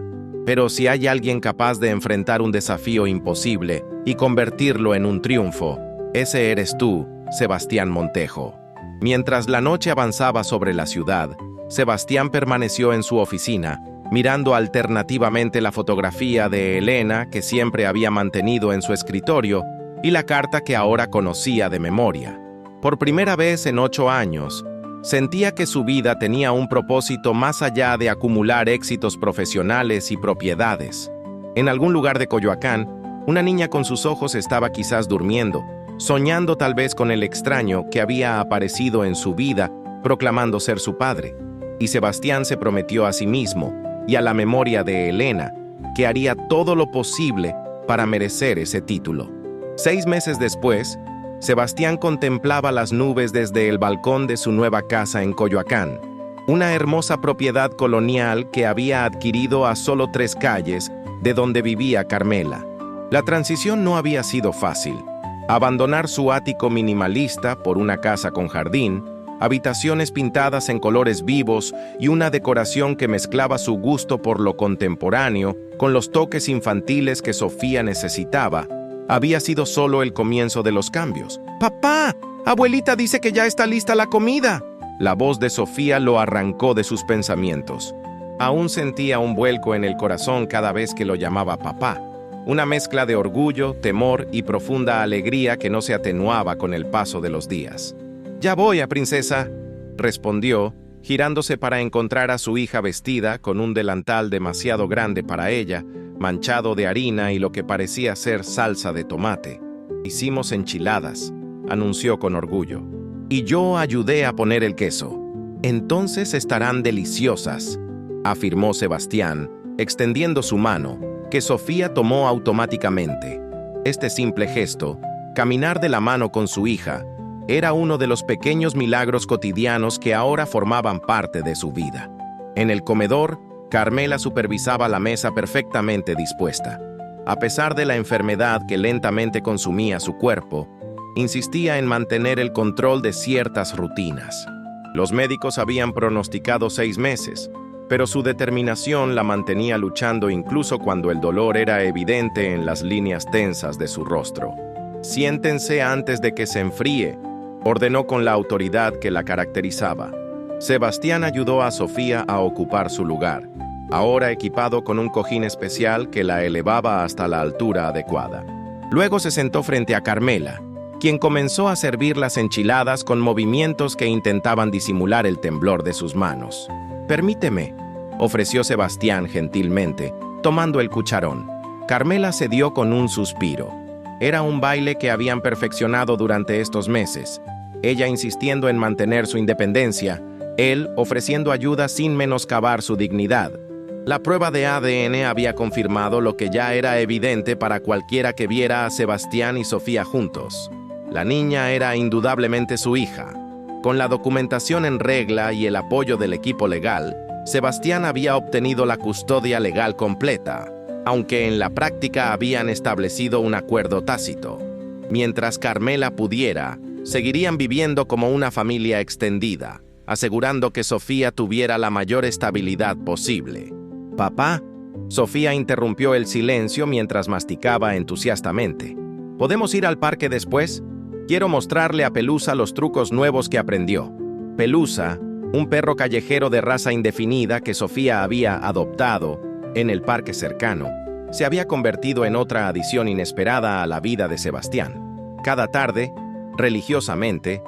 «Pero si hay alguien capaz de enfrentar un desafío imposible y convertirlo en un triunfo, ese eres tú, Sebastián Montejo». Mientras la noche avanzaba sobre la ciudad, Sebastián permaneció en su oficina, mirando alternativamente la fotografía de Elena que siempre había mantenido en su escritorio y la carta que ahora conocía de memoria. Por primera vez en 8 años, sentía que su vida tenía un propósito más allá de acumular éxitos profesionales y propiedades. En algún lugar de Coyoacán, una niña con sus ojos estaba quizás durmiendo, soñando tal vez con el extraño que había aparecido en su vida, proclamando ser su padre. Y Sebastián se prometió a sí mismo y a la memoria de Elena que haría todo lo posible para merecer ese título. 6 meses después, Sebastián contemplaba las nubes desde el balcón de su nueva casa en Coyoacán, una hermosa propiedad colonial que había adquirido a solo 3 calles de donde vivía Carmela. La transición no había sido fácil. Abandonar su ático minimalista por una casa con jardín, habitaciones pintadas en colores vivos y una decoración que mezclaba su gusto por lo contemporáneo con los toques infantiles que Sofía necesitaba, había sido solo el comienzo de los cambios. «¡Papá! Abuelita dice que ya está lista la comida». La voz de Sofía lo arrancó de sus pensamientos. Aún sentía un vuelco en el corazón cada vez que lo llamaba papá, una mezcla de orgullo, temor y profunda alegría que no se atenuaba con el paso de los días. «Ya voy, princesa», respondió, girándose para encontrar a su hija vestida con un delantal demasiado grande para ella, manchado de harina y lo que parecía ser salsa de tomate. «Hicimos enchiladas», anunció con orgullo, «y yo ayudé a poner el queso». «Entonces estarán deliciosas», afirmó Sebastián, extendiendo su mano, que Sofía tomó automáticamente. Este simple gesto, caminar de la mano con su hija, era uno de los pequeños milagros cotidianos que ahora formaban parte de su vida. En el comedor, Carmela supervisaba la mesa perfectamente dispuesta. A pesar de la enfermedad que lentamente consumía su cuerpo, Insistía en mantener el control de ciertas rutinas. Los médicos habían pronosticado 6 meses, pero su determinación la mantenía luchando incluso cuando el dolor era evidente en las líneas tensas de su rostro. «Siéntense antes de que se enfríe», ordenó con la autoridad que la caracterizaba. Sebastián ayudó a Sofía a ocupar su lugar, ahora equipado con un cojín especial que la elevaba hasta la altura adecuada. Luego se sentó frente a Carmela, quien comenzó a servir las enchiladas con movimientos que intentaban disimular el temblor de sus manos. «Permíteme», ofreció Sebastián gentilmente, tomando el cucharón. Carmela cedió con un suspiro. Era un baile que habían perfeccionado durante estos meses, ella insistiendo en mantener su independencia, él ofreciendo ayuda sin menoscabar su dignidad. La prueba de ADN había confirmado lo que ya era evidente para cualquiera que viera a Sebastián y Sofía juntos. La niña era indudablemente su hija. Con la documentación en regla y el apoyo del equipo legal, Sebastián había obtenido la custodia legal completa, aunque en la práctica habían establecido un acuerdo tácito. Mientras Carmela pudiera, seguirían viviendo como una familia extendida, asegurando que Sofía tuviera la mayor estabilidad posible. «Papá», Sofía interrumpió el silencio mientras masticaba entusiastamente. «¿Podemos ir al parque después? Quiero mostrarle a Pelusa los trucos nuevos que aprendió». Pelusa, un perro callejero de raza indefinida que Sofía había adoptado en el parque cercano, se había convertido en otra adición inesperada a la vida de Sebastián. Cada tarde, religiosamente,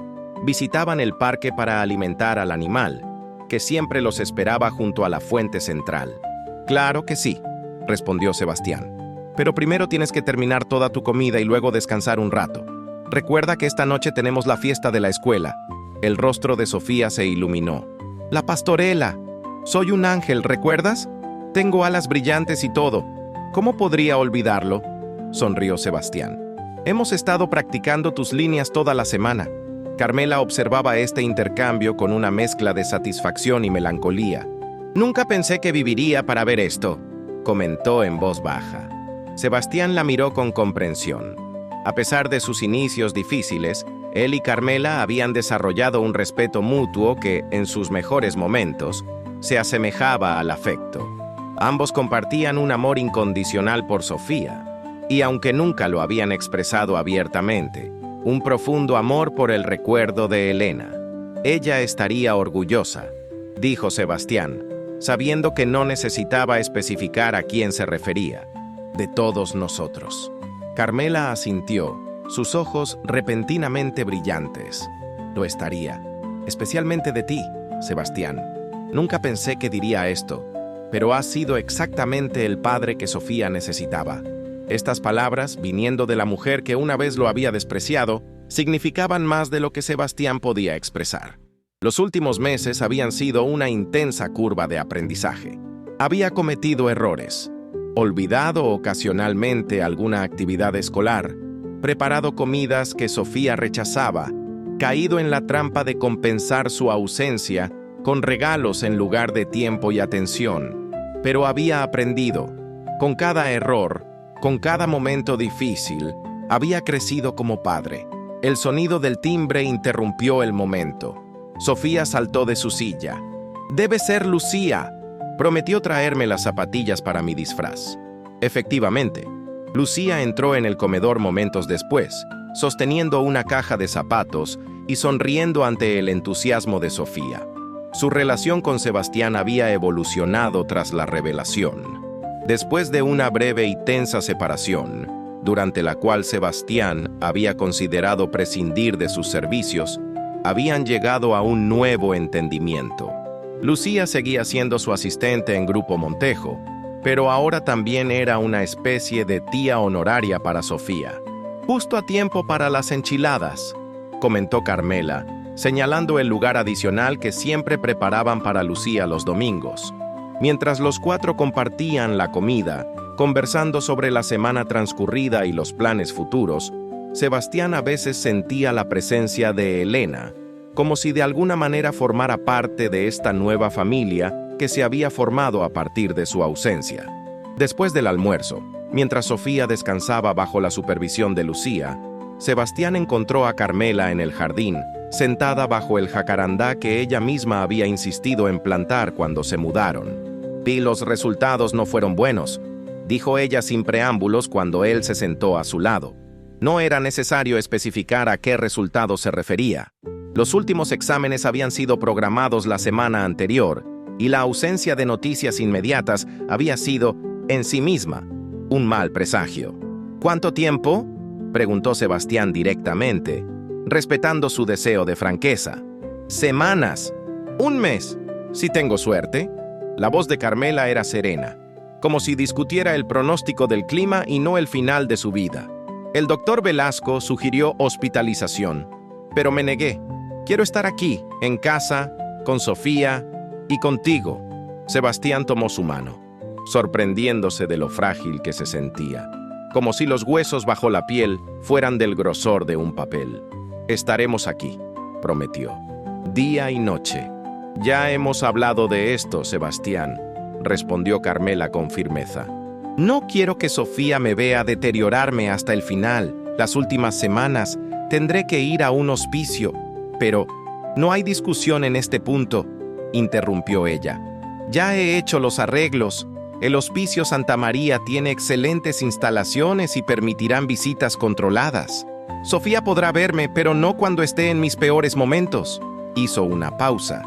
visitaban el parque para alimentar al animal, que siempre los esperaba junto a la fuente central. «Claro que sí», respondió Sebastián. «Pero primero tienes que terminar toda tu comida y luego descansar un rato. Recuerda que esta noche tenemos la fiesta de la escuela». El rostro de Sofía se iluminó. «La pastorela. Soy un ángel, ¿recuerdas? Tengo alas brillantes y todo. ¿Cómo podría olvidarlo?», sonrió Sebastián. «Hemos estado practicando tus líneas toda la semana». Carmela observaba este intercambio con una mezcla de satisfacción y melancolía. «Nunca pensé que viviría para ver esto», comentó en voz baja. Sebastián la miró con comprensión. A pesar de sus inicios difíciles, él y Carmela habían desarrollado un respeto mutuo que, en sus mejores momentos, se asemejaba al afecto. Ambos compartían un amor incondicional por Sofía, y aunque nunca lo habían expresado abiertamente, un profundo amor por el recuerdo de Elena. «Ella estaría orgullosa», dijo Sebastián, sabiendo que no necesitaba especificar a quién se refería. «De todos nosotros». Carmela asintió, sus ojos repentinamente brillantes. «Lo estaría, especialmente de ti, Sebastián. Nunca pensé que diría esto, pero has sido exactamente el padre que Sofía necesitaba». Estas palabras, viniendo de la mujer que una vez lo había despreciado, significaban más de lo que Sebastián podía expresar. Los últimos meses habían sido una intensa curva de aprendizaje. Había cometido errores, olvidado ocasionalmente alguna actividad escolar, preparado comidas que Sofía rechazaba, caído en la trampa de compensar su ausencia con regalos en lugar de tiempo y atención. Pero había aprendido. Con cada error, con cada momento difícil, había crecido como padre. El sonido del timbre interrumpió el momento. Sofía saltó de su silla. «Debe ser Lucía. Prometió traerme las zapatillas para mi disfraz». Efectivamente, Lucía entró en el comedor momentos después, sosteniendo una caja de zapatos y sonriendo ante el entusiasmo de Sofía. Su relación con Sebastián había evolucionado tras la revelación. Después de una breve y tensa separación, durante la cual Sebastián había considerado prescindir de sus servicios, habían llegado a un nuevo entendimiento. Lucía seguía siendo su asistente en Grupo Montejo, pero ahora también era una especie de tía honoraria para Sofía. «Justo a tiempo para las enchiladas», comentó Carmela, señalando el lugar adicional que siempre preparaban para Lucía los domingos. Mientras los 4 compartían la comida, conversando sobre la semana transcurrida y los planes futuros, Sebastián a veces sentía la presencia de Elena, como si de alguna manera formara parte de esta nueva familia que se había formado a partir de su ausencia. Después del almuerzo, mientras Sofía descansaba bajo la supervisión de Lucía, Sebastián encontró a Carmela en el jardín, sentada bajo el jacarandá que ella misma había insistido en plantar cuando se mudaron. «Y los resultados no fueron buenos», dijo ella sin preámbulos cuando él se sentó a su lado. No era necesario especificar a qué resultado se refería. Los últimos exámenes habían sido programados la semana anterior, y la ausencia de noticias inmediatas había sido, en sí misma, un mal presagio. «¿Cuánto tiempo?», preguntó Sebastián directamente, respetando su deseo de franqueza. «Semanas. 1 mes. Si tengo suerte». La voz de Carmela era serena, como si discutiera el pronóstico del clima y no el final de su vida. El doctor Velasco sugirió hospitalización, pero me negué. «Quiero estar aquí, en casa, con Sofía y contigo». Sebastián tomó su mano, sorprendiéndose de lo frágil que se sentía, como si los huesos bajo la piel fueran del grosor de un papel. «Estaremos aquí», prometió, «día y noche». «Ya hemos hablado de esto, Sebastián», respondió Carmela con firmeza. «No quiero que Sofía me vea deteriorarme hasta el final. Las últimas semanas tendré que ir a un hospicio». «Pero no hay discusión en este punto», interrumpió ella. «Ya he hecho los arreglos. El Hospicio Santa María tiene excelentes instalaciones y permitirán visitas controladas. Sofía podrá verme, pero no cuando esté en mis peores momentos». Hizo una pausa.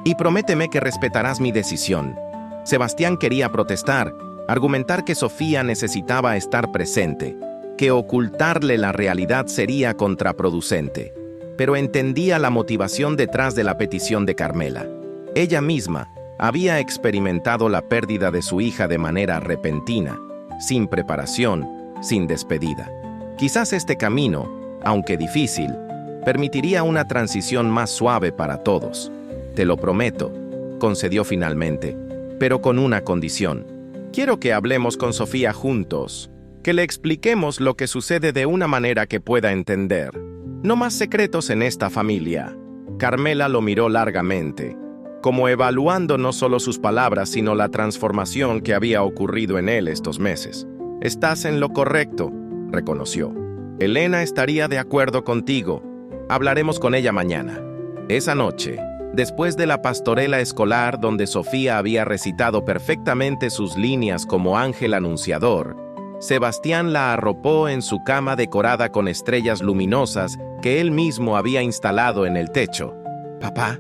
«Y prométeme que respetarás mi decisión». Sebastián quería protestar, argumentar que Sofía necesitaba estar presente, que ocultarle la realidad sería contraproducente. Pero entendía la motivación detrás de la petición de Carmela. Ella misma había experimentado la pérdida de su hija de manera repentina, sin preparación, sin despedida. Quizás este camino, aunque difícil, permitiría una transición más suave para todos. «Te lo prometo», concedió finalmente, pero con una condición. «Quiero que hablemos con Sofía juntos, que le expliquemos lo que sucede de una manera que pueda entender. No más secretos en esta familia». Carmela lo miró largamente, como evaluando no solo sus palabras, sino la transformación que había ocurrido en él estos meses. «Estás en lo correcto», reconoció. «Elena estaría de acuerdo contigo. Hablaremos con ella mañana». Esa noche, después de la pastorela escolar donde Sofía había recitado perfectamente sus líneas como ángel anunciador, Sebastián la arropó en su cama decorada con estrellas luminosas que él mismo había instalado en el techo. «Papá»,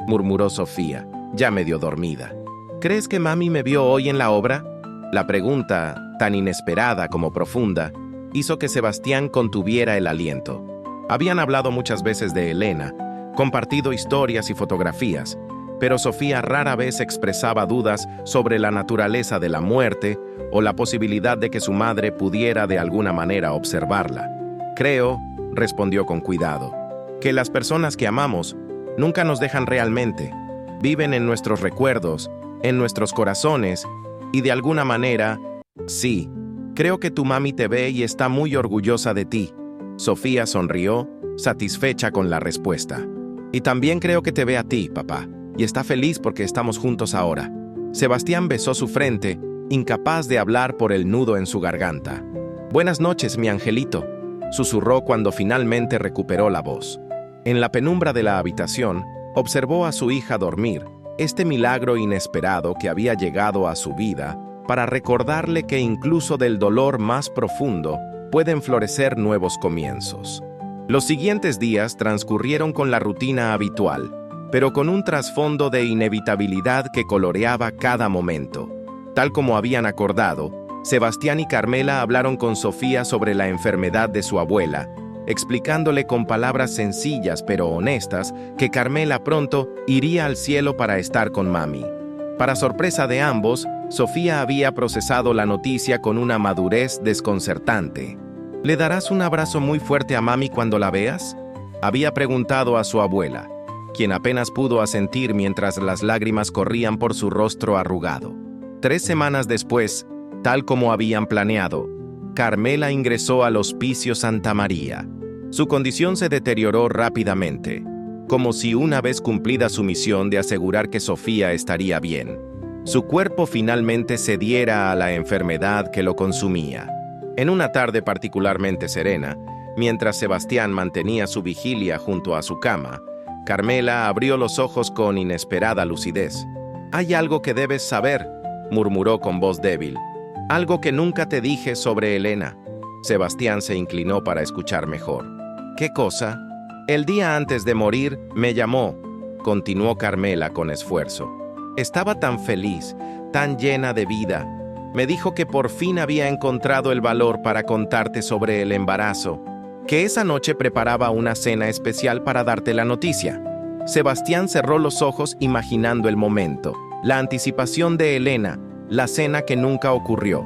murmuró Sofía, ya medio dormida, «¿crees que mami me vio hoy en la obra?». La pregunta, tan inesperada como profunda, hizo que Sebastián contuviera el aliento. Habían hablado muchas veces de Elena, compartido historias y fotografías, pero Sofía rara vez expresaba dudas sobre la naturaleza de la muerte o la posibilidad de que su madre pudiera de alguna manera observarla. «Creo», respondió con cuidado, «que las personas que amamos nunca nos dejan realmente. Viven en nuestros recuerdos, en nuestros corazones, y de alguna manera, sí, creo que tu mami te ve y está muy orgullosa de ti». Sofía sonrió, satisfecha con la respuesta. «Y también creo que te ve a ti, papá, y está feliz porque estamos juntos ahora». Sebastián besó su frente, incapaz de hablar por el nudo en su garganta. «Buenas noches, mi angelito», susurró cuando finalmente recuperó la voz. En la penumbra de la habitación, observó a su hija dormir, este milagro inesperado que había llegado a su vida para recordarle que incluso del dolor más profundo pueden florecer nuevos comienzos. Los siguientes días transcurrieron con la rutina habitual, pero con un trasfondo de inevitabilidad que coloreaba cada momento. Tal como habían acordado, Sebastián y Carmela hablaron con Sofía sobre la enfermedad de su abuela, explicándole con palabras sencillas pero honestas que Carmela pronto iría al cielo para estar con mami. Para sorpresa de ambos, Sofía había procesado la noticia con una madurez desconcertante. «¿Le darás un abrazo muy fuerte a mami cuando la veas?», había preguntado a su abuela, quien apenas pudo asentir mientras las lágrimas corrían por su rostro arrugado. 3 semanas después, tal como habían planeado, Carmela ingresó al Hospicio Santa María. Su condición se deterioró rápidamente, como si una vez cumplida su misión de asegurar que Sofía estaría bien, su cuerpo finalmente cediera a la enfermedad que lo consumía. En una tarde particularmente serena, Mientras Sebastián mantenía su vigilia junto a su cama, Carmela abrió los ojos con inesperada lucidez. «Hay algo que debes saber», murmuró con voz débil. «Algo que nunca te dije sobre Elena». Sebastián se inclinó para escuchar mejor. «¿Qué cosa?» «El día antes de morir me llamó», continuó Carmela con esfuerzo. «Estaba tan feliz, tan llena de vida. Me dijo que por fin había encontrado el valor para contarte sobre el embarazo, que esa noche preparaba una cena especial para darte la noticia». Sebastián cerró los ojos imaginando el momento, la anticipación de Elena, la cena que nunca ocurrió.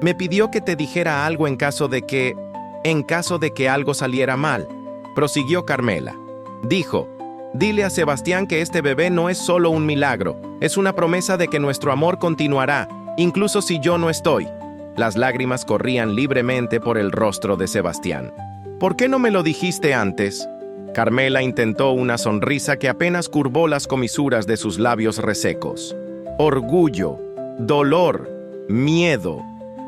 «Me pidió que te dijera algo en caso de que algo saliera mal», prosiguió Carmela. Dijo: «Dile a Sebastián que este bebé no es solo un milagro, es una promesa de que nuestro amor continuará, incluso si yo no estoy». Las lágrimas corrían libremente por el rostro de Sebastián. «¿Por qué no me lo dijiste antes?». Carmela intentó una sonrisa que apenas curvó las comisuras de sus labios resecos. «Orgullo, dolor, miedo.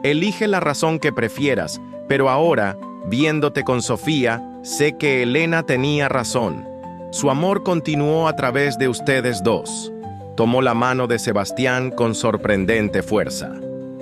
Elige la razón que prefieras, pero ahora, viéndote con Sofía, sé que Elena tenía razón. Su amor continuó a través de ustedes dos». Tomó la mano de Sebastián con sorprendente fuerza.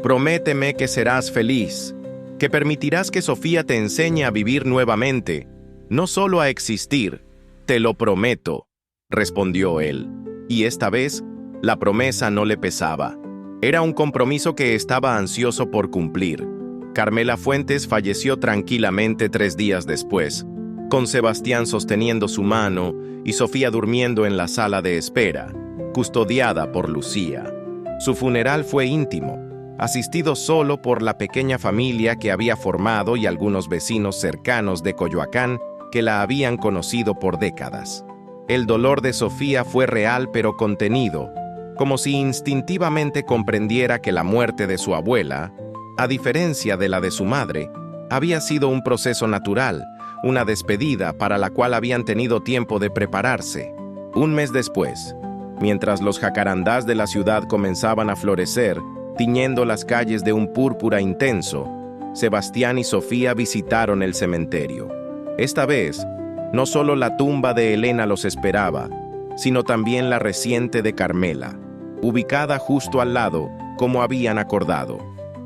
«Prométeme que serás feliz, que permitirás que Sofía te enseñe a vivir nuevamente, no solo a existir». «Te lo prometo», respondió él, y esta vez la promesa no le pesaba. Era un compromiso que estaba ansioso por cumplir. Carmela Fuentes falleció tranquilamente 3 días después, con Sebastián sosteniendo su mano y Sofía durmiendo en la sala de espera, custodiada por Lucía. Su funeral fue íntimo, asistido solo por la pequeña familia que había formado y algunos vecinos cercanos de Coyoacán que la habían conocido por décadas. El dolor de Sofía fue real pero contenido, como si instintivamente comprendiera que la muerte de su abuela, a diferencia de la de su madre, había sido un proceso natural, una despedida para la cual habían tenido tiempo de prepararse. Un mes después, mientras los jacarandás de la ciudad comenzaban a florecer, tiñendo las calles de un púrpura intenso, Sebastián y Sofía visitaron el cementerio. Esta vez, no solo la tumba de Elena los esperaba, sino también la reciente de Carmela, ubicada justo al lado, como habían acordado.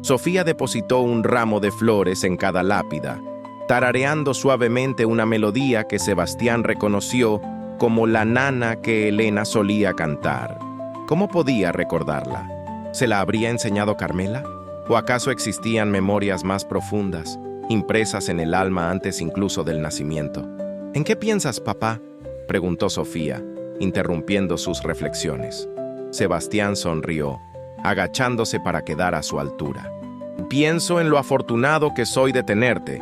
Sofía depositó un ramo de flores en cada lápida, tarareando suavemente una melodía que Sebastián reconoció como la nana que Elena solía cantar. ¿Cómo podía recordarla? ¿Se la habría enseñado Carmela? ¿O acaso existían memorias más profundas, impresas en el alma antes incluso del nacimiento? «¿En qué piensas, papá?», preguntó Sofía, interrumpiendo sus reflexiones. Sebastián sonrió, agachándose para quedar a su altura. «Pienso en lo afortunado que soy de tenerte,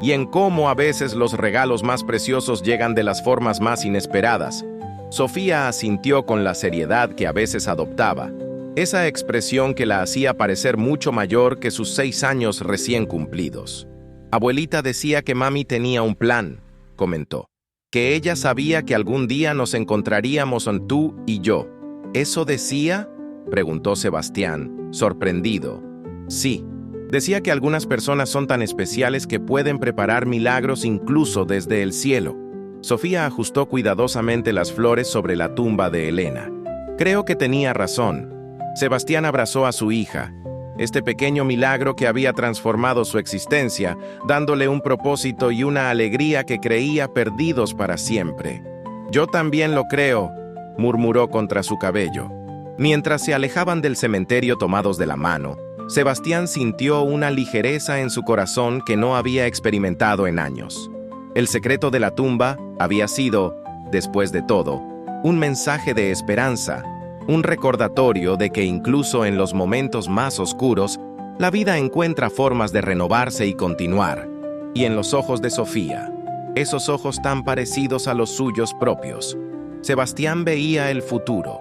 y en cómo a veces los regalos más preciosos llegan de las formas más inesperadas». Sofía asintió con la seriedad que a veces adoptaba, esa expresión que la hacía parecer mucho mayor que sus 6 años recién cumplidos. «Abuelita decía que mami tenía un plan», comentó, «que ella sabía que algún día nos encontraríamos tú y yo». «¿Eso decía?», preguntó Sebastián, sorprendido. «Sí, decía que algunas personas son tan especiales que pueden preparar milagros incluso desde el cielo». Sofía ajustó cuidadosamente las flores sobre la tumba de Elena. «Creo que tenía razón». Sebastián abrazó a su hija, este pequeño milagro que había transformado su existencia, dándole un propósito y una alegría que creía perdidos para siempre. «Yo también lo creo», murmuró contra su cabello. Mientras se alejaban del cementerio tomados de la mano, Sebastián sintió una ligereza en su corazón que no había experimentado en años. El secreto de la tumba había sido, después de todo, un mensaje de esperanza, un recordatorio de que incluso en los momentos más oscuros, la vida encuentra formas de renovarse y continuar. Y en los ojos de Sofía, esos ojos tan parecidos a los suyos propios, Sebastián veía el futuro,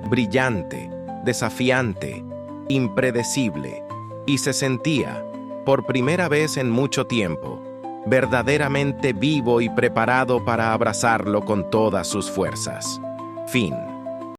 brillante, desafiante, impredecible, y se sentía, por primera vez en mucho tiempo, verdaderamente vivo y preparado para abrazarlo con todas sus fuerzas. Fin.